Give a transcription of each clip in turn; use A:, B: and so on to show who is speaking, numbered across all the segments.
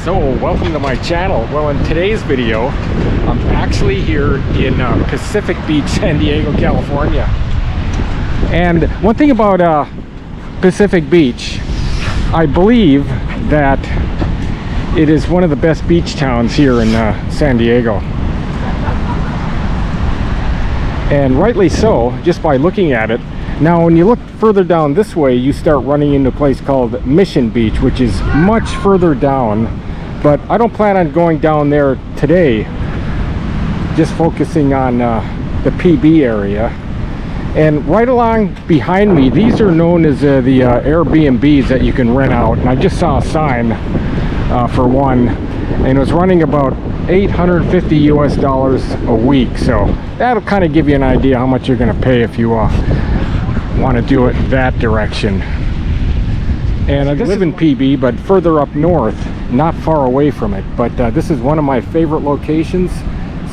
A: So welcome to my channel. Well, in today's video I'm actually here in Pacific Beach, San Diego, California. And one thing about Pacific Beach, I believe that it is one of the best beach towns here in San Diego, and rightly so, just by looking at it. Now when you look further down this way, you start running into a place called Mission Beach, which is much further down, but I don't plan on going down there today, just focusing on the PB area. And right along behind me, these are known as the Airbnbs that you can rent out, and I just saw a sign for one, and it was running about $850 US a week, so that'll kind of give you an idea how much you're going to pay if you want to do it that direction. And I live in PB, but further up north, not far away from it, but this is one of my favorite locations,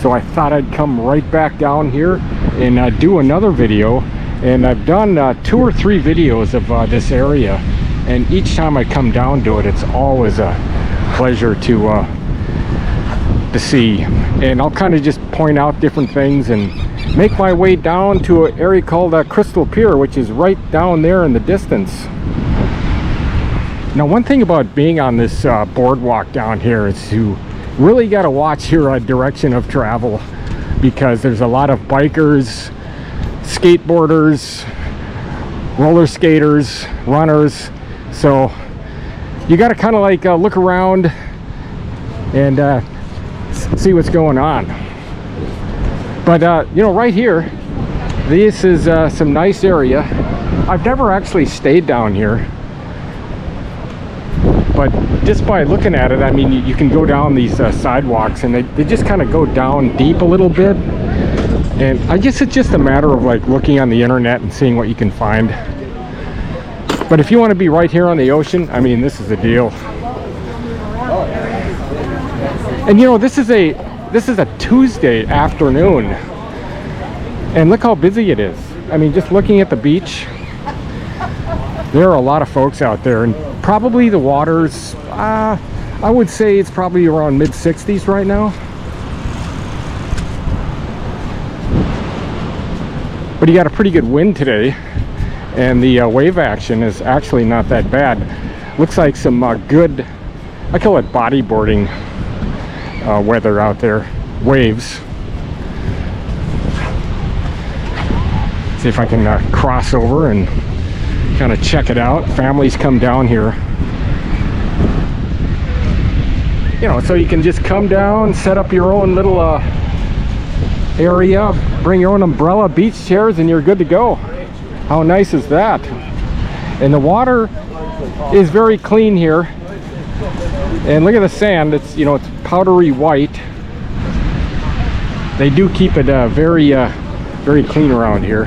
A: so I thought I'd come right back down here and do another video. And I've done 2 or 3 videos of this area, and each time I come down to it, it's always a pleasure to see. And I'll kind of just point out different things and make my way down to an area called Crystal Pier, which is right down there in the distance. Now, one thing about being on this boardwalk down here is you really got to watch your direction of travel, because there's a lot of bikers, skateboarders, roller skaters, runners, so you got to kind of like look around and see what's going on. But you know, right here, this is some nice area. I've never actually stayed down here, but just by looking at it, I mean, you can go down these sidewalks, and they just kind of go down deep a little bit. And I guess it's just a matter of like looking on the internet and seeing what you can find. But if you want to be right here on the ocean, I mean, this is the deal. And you know, this is a Tuesday afternoon, and look how busy it is. I mean, just looking at the beach, there are a lot of folks out there, and probably the water's I would say it's probably around mid-60s right now. But you got a pretty good wind today, and the wave action is actually not that bad. Looks like some good, I call it bodyboarding weather out there. Waves. See if I can cross over and kind of check it out. Families come down here, you know, so you can just come down, set up your own little area, bring your own umbrella, beach chairs, and you're good to go. How nice is that? And the water is very clean here, and look at the sand. It's, you know, it's powdery white. They do keep it very clean around here.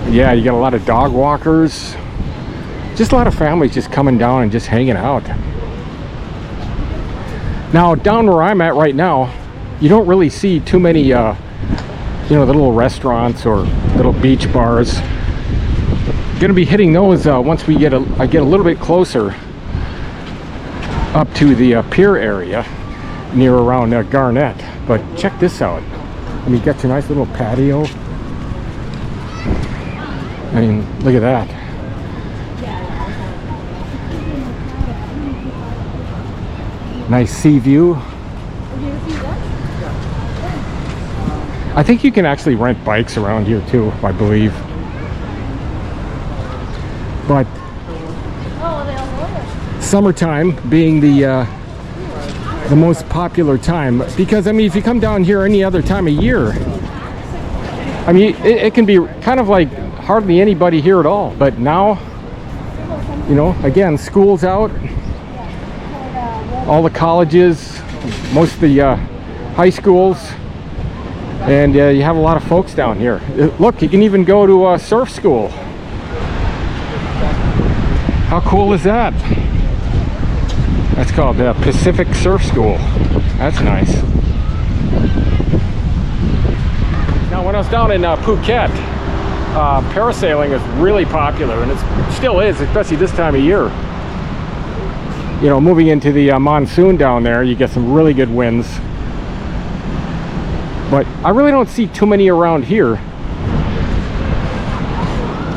A: Yeah, you got a lot of dog walkers, just a lot of families just coming down and just hanging out. Now, down where I'm at right now, you don't really see too many you know, the little restaurants or little beach bars. Gonna be hitting those once I get a little bit closer up to the Pier area near around Garnett. But check this out. I mean, you got your nice little patio. I mean, look at that. Nice sea view. I think you can actually rent bikes around here too, I believe. But summertime being the most popular time, because I mean, if you come down here any other time of year, I mean, it can be kind of like hardly anybody here at all. But now, you know, again, school's out, all the colleges, most of the high schools, and you have a lot of folks down here. Look, you can even go to surf school. How cool is that? That's called Pacific Surf School. That's nice. Now, when I was down in Phuket, parasailing is really popular, and it still is, especially this time of year. you know, moving into the monsoon down there, you get some really good winds. But I really don't see too many around here.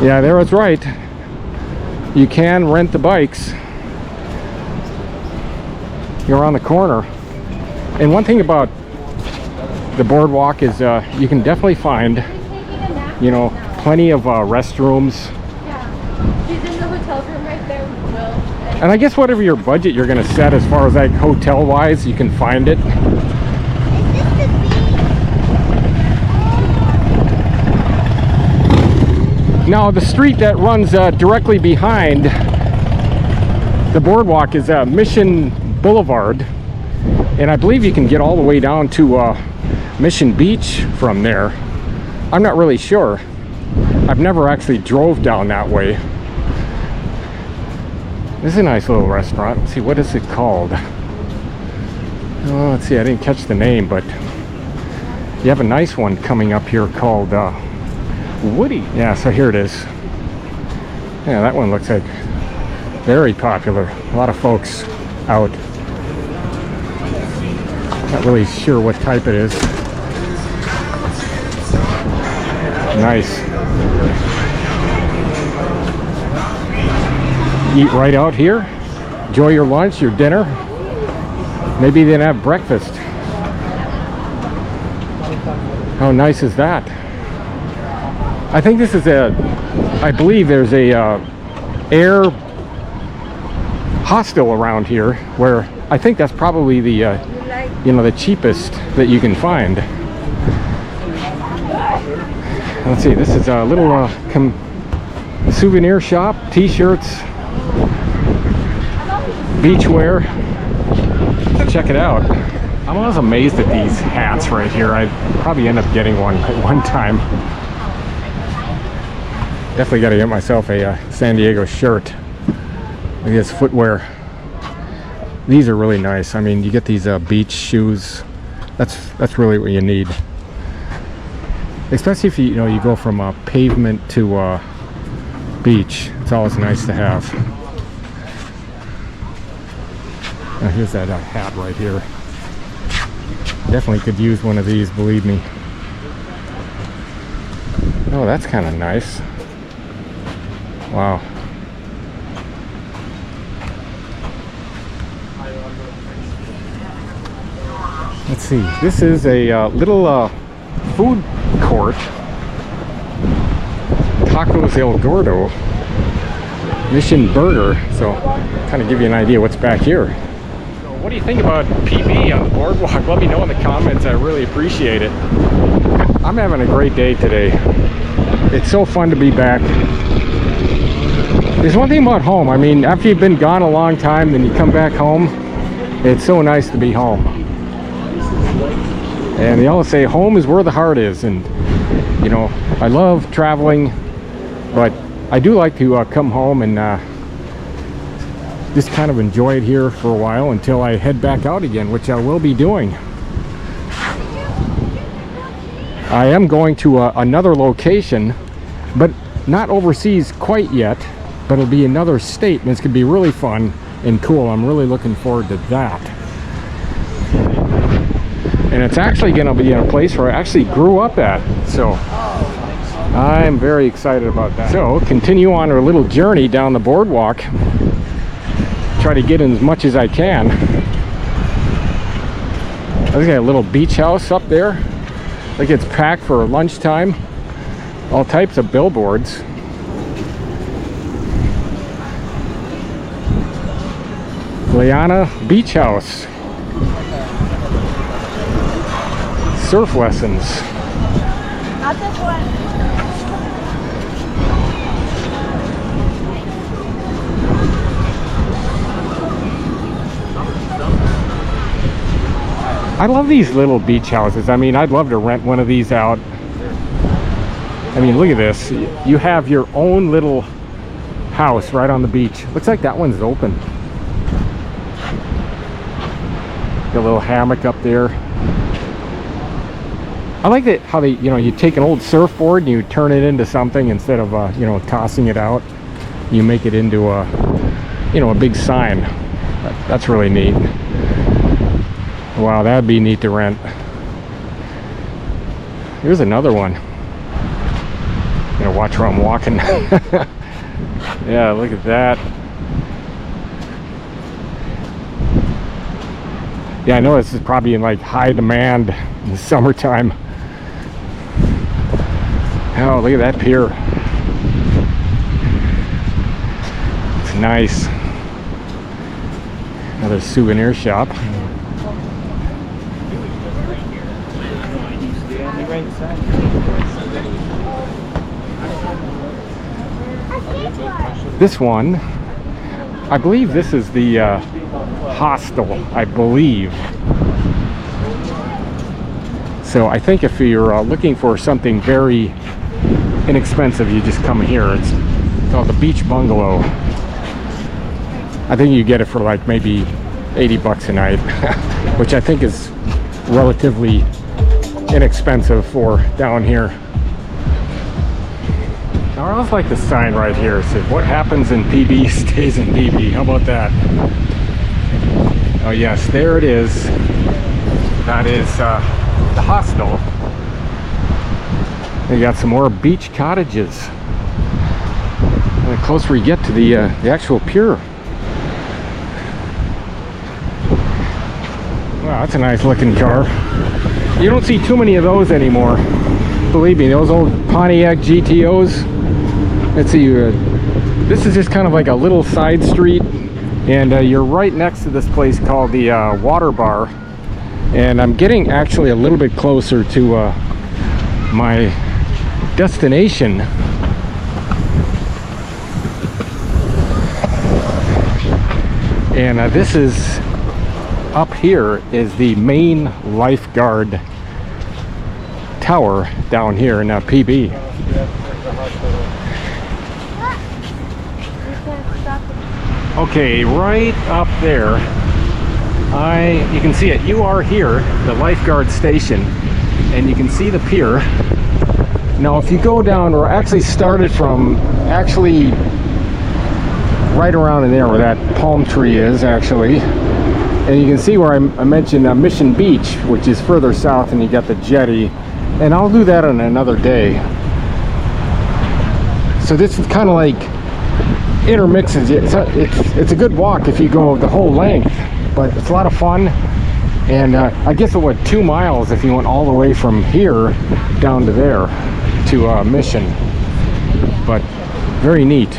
A: Yeah, there was right. You can rent the bikes. You're around the corner. And one thing about the boardwalk is you can definitely find, you know, plenty of restrooms.
B: Yeah. She's in the hotel room right there with Will.
A: And I guess whatever your budget you're going to set as far as like hotel wise, you can find it. Now the street that runs directly behind the boardwalk is Mission Boulevard, and I believe you can get all the way down to Mission Beach from there. I'm not really sure. I've never actually drove down that way. This is a nice little restaurant. Let's see, what is it called? Oh, let's see, I didn't catch the name, but you have a nice one coming up here called Woody. Yeah, so here it is. Yeah, that one looks like very popular. A lot of folks out. Not really sure what type it is. Nice. Eat right out here. Enjoy your lunch, your dinner. Maybe then have breakfast. How nice is that? I think this is I believe there's a air hostel around here where I think that's probably the you know, the cheapest that you can find. Let's see, this is a little souvenir shop, t-shirts, beachwear. Check it out. I'm always amazed at these hats right here. I'd probably end up getting one at one time. Definitely got to get myself a San Diego shirt. Look at this footwear. These are really nice. I mean, you get these beach shoes. That's really what you need. Especially if you know you go from pavement to beach. It's always nice to have. Now here's that hat right here. Definitely could use one of these, believe me. Oh, that's kind of nice. Wow. Let's see. This is a little food court. Tacos El Gordo. Mission Burger. So, kind of give you an idea what's back here. So what do you think about PB on the boardwalk? Let me know in the comments. I really appreciate it. I'm having a great day today. It's so fun to be back. There's one thing about home. I mean, after you've been gone a long time, then you come back home. It's so nice to be home. And they always say home is where the heart is. And, you know, I love traveling, but I do like to come home and just kind of enjoy it here for a while until I head back out again, which I will be doing. I am going to another location, but not overseas quite yet, but it'll be another state, and it's going to be really fun and cool. I'm really looking forward to that. And it's actually going to be in a place where I actually grew up at, so I'm very excited about that. So continue on our little journey down the boardwalk. Try to get in as much as I can. There's got a little beach house up there. Like it's packed for lunchtime. All types of billboards. Liana Beach House. Surf lessons.
B: Not this one.
A: I love these little beach houses. I mean, I'd love to rent one of these out. I mean, look at this. You have your own little house right on the beach. Looks like that one's open. Got a little hammock up there. I like that how they, you know, you take an old surfboard and you turn it into something instead of, you know, tossing it out. You make it into a, you know, a big sign. That's really neat. Wow, that'd be neat to rent. Here's another one. You know, watch where I'm walking. Yeah, look at that. Yeah, I know this is probably in like high demand in the summertime. Oh, look at that pier. It's nice. Another souvenir shop. This one, I believe this is the hostel, I believe. So I think if you're looking for something very inexpensive, you just come here. It's called the Beach Bungalow. I think you get it for like maybe 80 bucks a night, which I think is relatively inexpensive for down here. I always like the sign right here. It says, what happens in PB stays in PB. How about that? Oh yes, there it is. That is the hostel. They got some more beach cottages. And the closer we get to the actual pier. Wow, that's a nice looking car. You don't see too many of those anymore. Believe me, those old Pontiac GTOs. Let's see, this is just kind of like a little side street, and you're right next to this place called the Water Bar. And I'm getting actually a little bit closer to my destination. And this is, up here is the main lifeguard tower down here in PB. Okay, right up there, you can see it. You are here, the lifeguard station, and you can see the pier. Now, if you go down, or actually started from right around in there where that palm tree is, actually, and you can see where I mentioned Mission Beach, which is further south, and you got the jetty, and I'll do that on another day. So this is kind of like intermixes. It's a good walk if you go the whole length, but it's a lot of fun. And I guess it went 2 miles if you went all the way from here down to there to Mission, but very neat.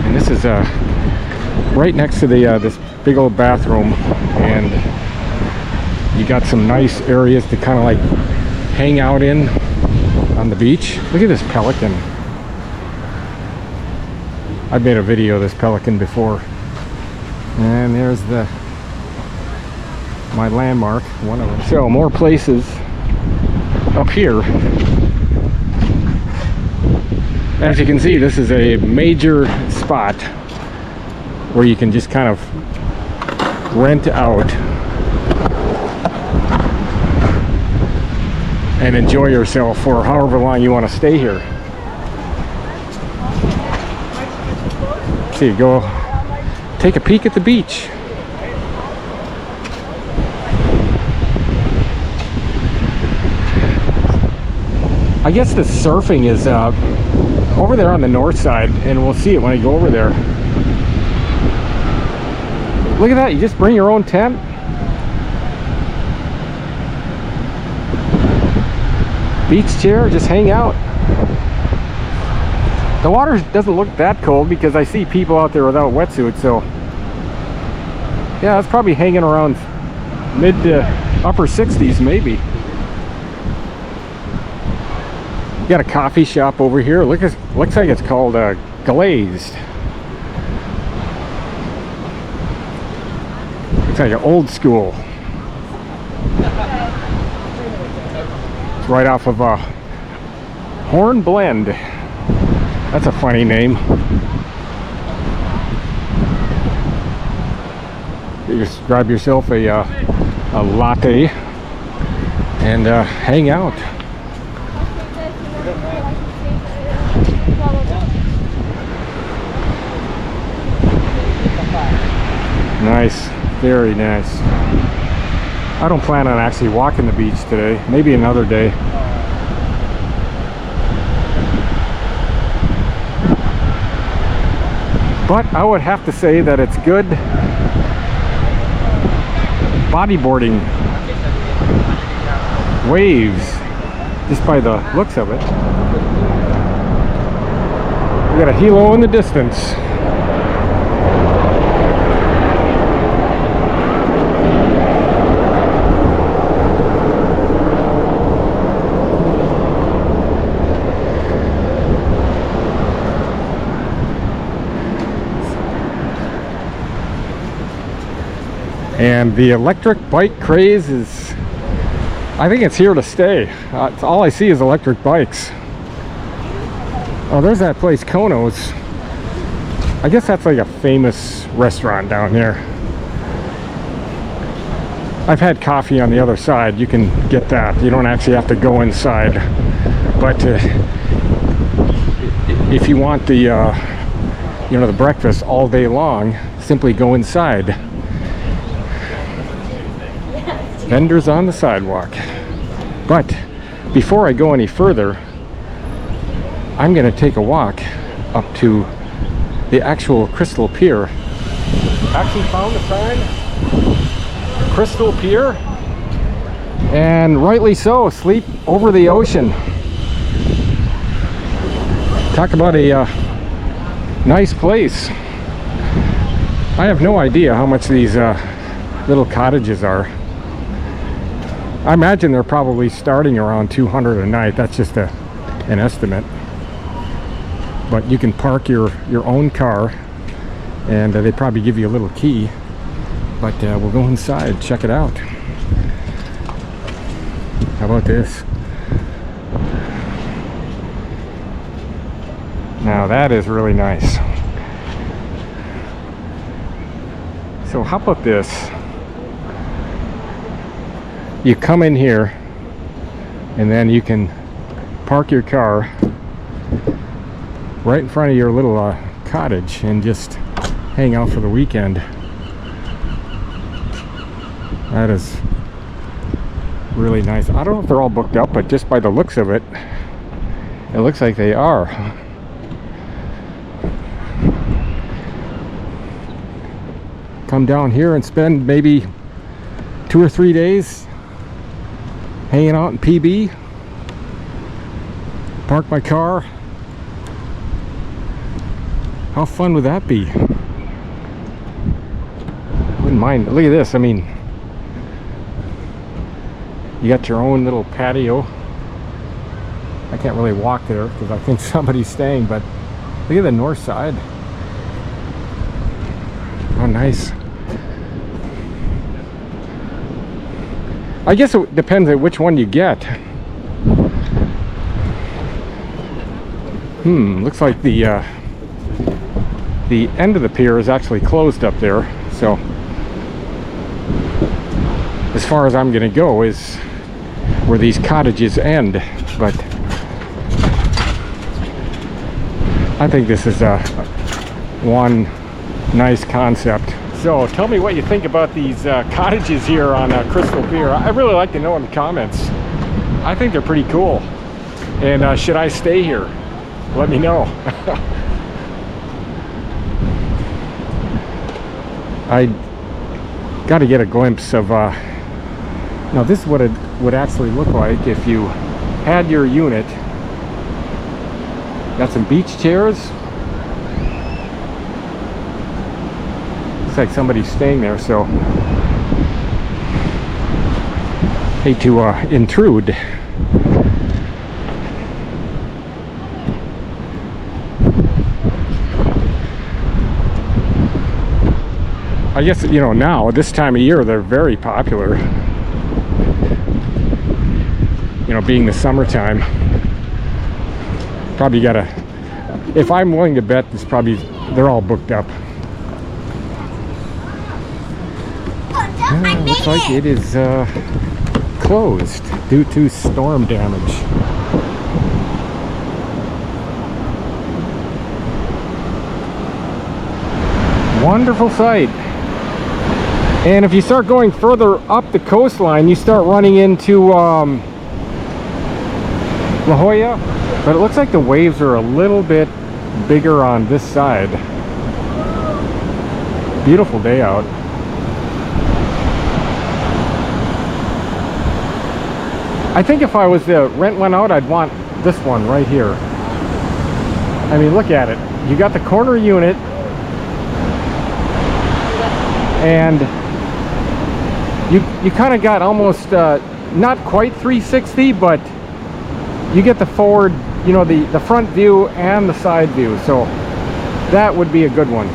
A: And this is right next to the this big old bathroom, and you got some nice areas to kind of like hang out in on the beach. Look at this pelican. I've made a video of this pelican before. And there's my landmark, one of them. So more places up here. As you can see, this is a major spot where you can just kind of rent out and enjoy yourself for however long you want to stay here. So you go take a peek at the beach. I guess the surfing is over there on the north side, and we'll see it when I go over there. Look at that, you just bring your own tent. Beach chair, just hang out. The water doesn't look that cold because I see people out there without wetsuits, so yeah, it's probably hanging around mid to upper 60s maybe. You got a coffee shop over here. Looks like it's called Glazed. Looks like an old school. It's right off of Horn Blend. That's a funny name. You just grab yourself a latte and hang out. Nice, very nice. I don't plan on actually walking the beach today. Maybe another day. But I would have to say that it's good bodyboarding waves, just by the looks of it. We got a helo in the distance. And the electric bike craze is, I think it's here to stay. It's all I see is electric bikes. Oh, there's that place, Kono's. I guess that's like a famous restaurant down there. I've had coffee on the other side. You can get that. You don't actually have to go inside. But if you want the, the breakfast all day long, simply go inside. Vendors on the sidewalk. But before I go any further, I'm going to take a walk up to the actual Crystal Pier. Actually found a sign, Crystal Pier, and rightly so, sleep over the ocean. Talk about a nice place. I have no idea how much these little cottages are. I imagine they're probably starting around $200 a night. That's just an estimate. But you can park your own car, and they probably give you a little key. But we'll go inside, check it out. How about this? Now that is really nice. So how about this? You come in here, and then you can park your car right in front of your little cottage and just hang out for the weekend. That is really nice. I don't know if they're all booked up, but just by the looks of it, it looks like they are. Come down here and spend maybe 2 or 3 days hanging out in PB, park my car. How fun would that be? Wouldn't mind. Look at this. I mean, you got your own little patio. I can't really walk there because I think somebody's staying, but look at the north side. Oh, nice. I guess it depends on which one you get. Looks like the end of the pier is actually closed up there. So as far as I'm gonna go is where these cottages end. But I think this is one nice concept. So tell me what you think about these cottages here on Crystal Pier. I really like to know in the comments. I think they're pretty cool. And should I stay here? Let me know. I got to get a glimpse of now this is what it would actually look like if you had your unit. Got some beach chairs. Looks like somebody's staying there, so hate to intrude. I guess, now, this time of year, they're very popular. Being the summertime. Probably gotta, if I'm willing to bet, they're all booked up. Looks like it is closed due to storm damage. Wonderful sight. And if you start going further up the coastline, you start running into La Jolla. But it looks like the waves are a little bit bigger on this side. Beautiful day out. I think if I was to rent one out, I'd want this one right here. I mean, look at it. You got the corner unit, and you kind of got almost not quite 360, but you get the forward, you know, the front view and the side view. So that would be a good one.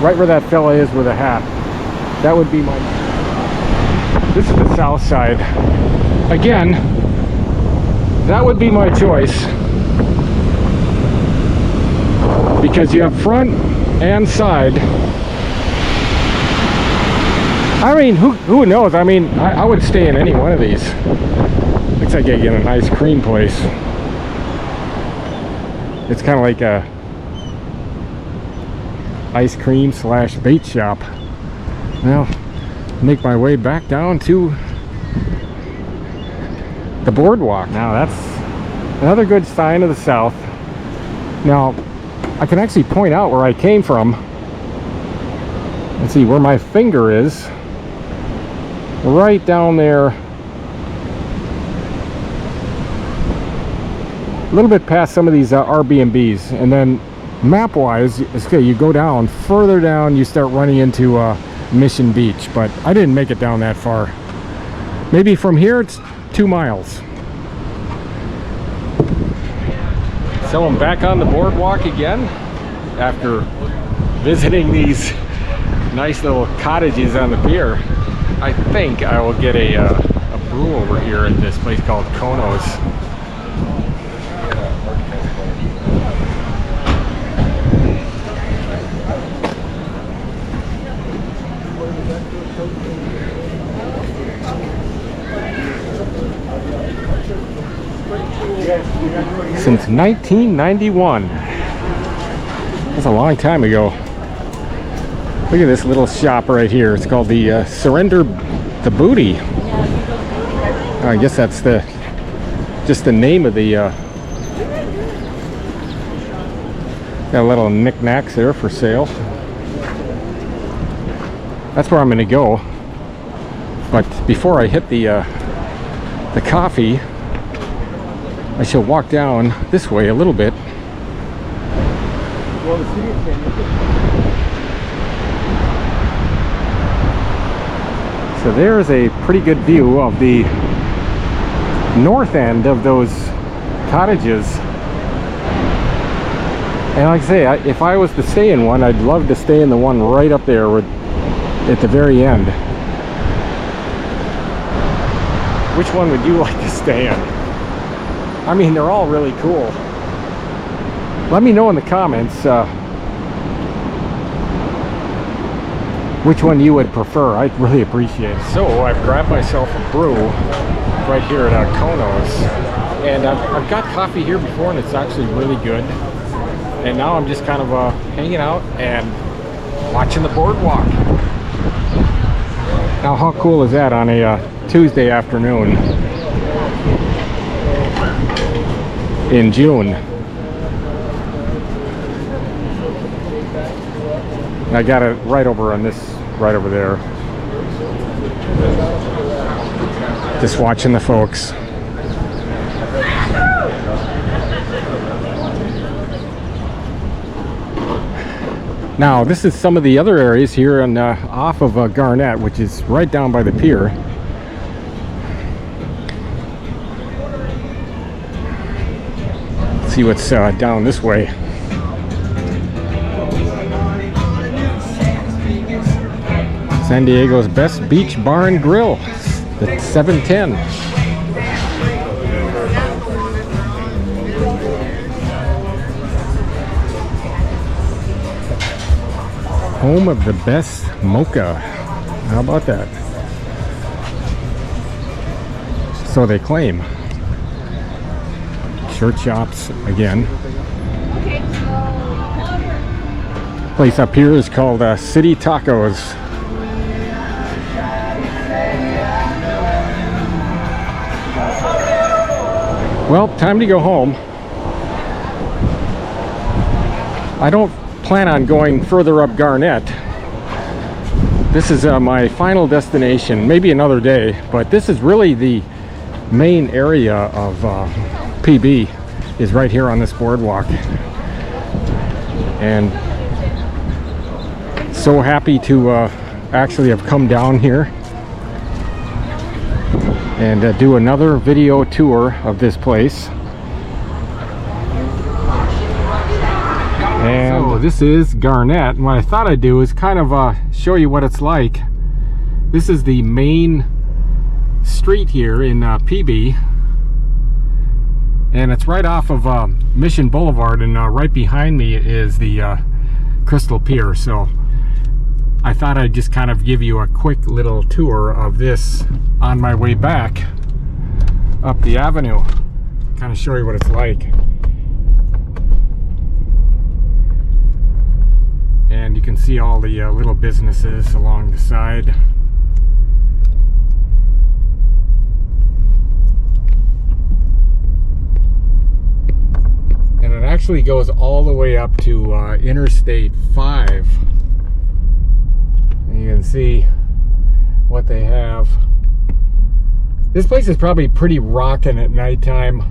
A: Right where that fella is with a hat. That would be my... This is the south side. Again, that would be my choice. Because you have front and side. I mean, who knows? I mean, I would stay in any one of these. Looks like I get a nice cream place. It's kind of like a ice cream slash bait shop. Well, make my way back down to the boardwalk. Now that's another good sign of the south. Now I can actually point out where I came from. Let's see where my finger is. Right down there, a little bit past some of these Airbnbs, and then map-wise, okay, you go down further down, you start running into Mission Beach, but I didn't make it down that far. Maybe from here it's 2 miles. So I'm back on the boardwalk again after visiting these nice little cottages on the pier. I think I will get a brew over here at this place called Kono's. Since 1991. That's a long time ago. Look at this little shop right here. It's called the Surrender the Booty. I guess that's just the name of the got a little knickknacks there for sale. That's where I'm gonna go. But before I hit the coffee, I shall walk down this way a little bit. So there's a pretty good view of the north end of those cottages. And like I say, if I was to stay in one, I'd love to stay in the one right up there at the very end. Which one would you like to stay in? I mean, they're all really cool. Let me know in the comments which one you would prefer. I'd really appreciate it. So I've grabbed myself a brew right here at Kono's, and I've got coffee here before, and it's actually really good. And now I'm just kind of hanging out and watching the boardwalk. Now how cool is that on a Tuesday afternoon in June? I got it right over on this, right over there. Just watching the folks. Now this is some of the other areas here on off of Garnett, which is right down by the pier. Let's see what's down this way. San Diego's best beach bar and grill, the 710. Home of the best mocha. How about that? So they claim. Shirt shops again. Place up here is called City Tacos. Well, time to go home. I don't plan on going further up Garnett. This is my final destination, maybe another day, but this is really the main area of PB, is right here on this boardwalk. And so happy to actually have come down here and do another video tour of this place. And so this is Garnett, and what I thought I'd do is kind of show you what it's like. This is the main street here in PB, and it's right off of Mission Boulevard, and right behind me is the Crystal Pier. So I thought I'd just kind of give you a quick little tour of this on my way back up the avenue, kind of show you what it's like. And you can see all the little businesses along the side. And it actually goes all the way up to Interstate 5. And you can see what they have. This place is probably pretty rocking at nighttime.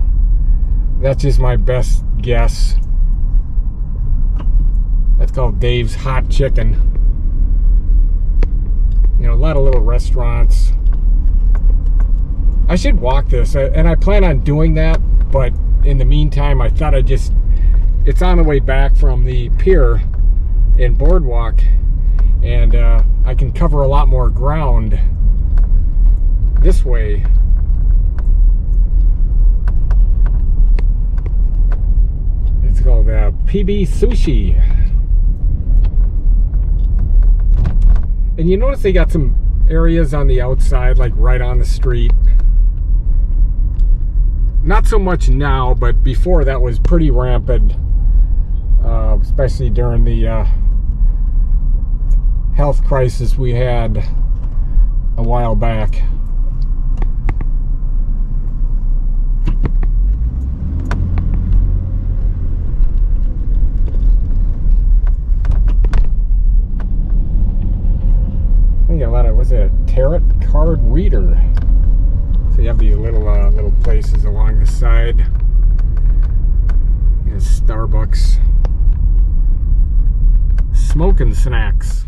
A: That's just my best guess. That's called Dave's Hot Chicken. You know, a lot of little restaurants. I should walk this, and I plan on doing that, but in the meantime, I thought I'd just, it's on the way back from the pier in Boardwalk, and I can cover a lot more ground this way. It's called PB Sushi. And you notice they got some areas on the outside, like right on the street. Not so much now, but before that was pretty rampant, especially during the health crisis we had a while back. A lot of, what's it, a tarot card reader. So you have these little places along the side. There's Starbucks. Smoking snacks.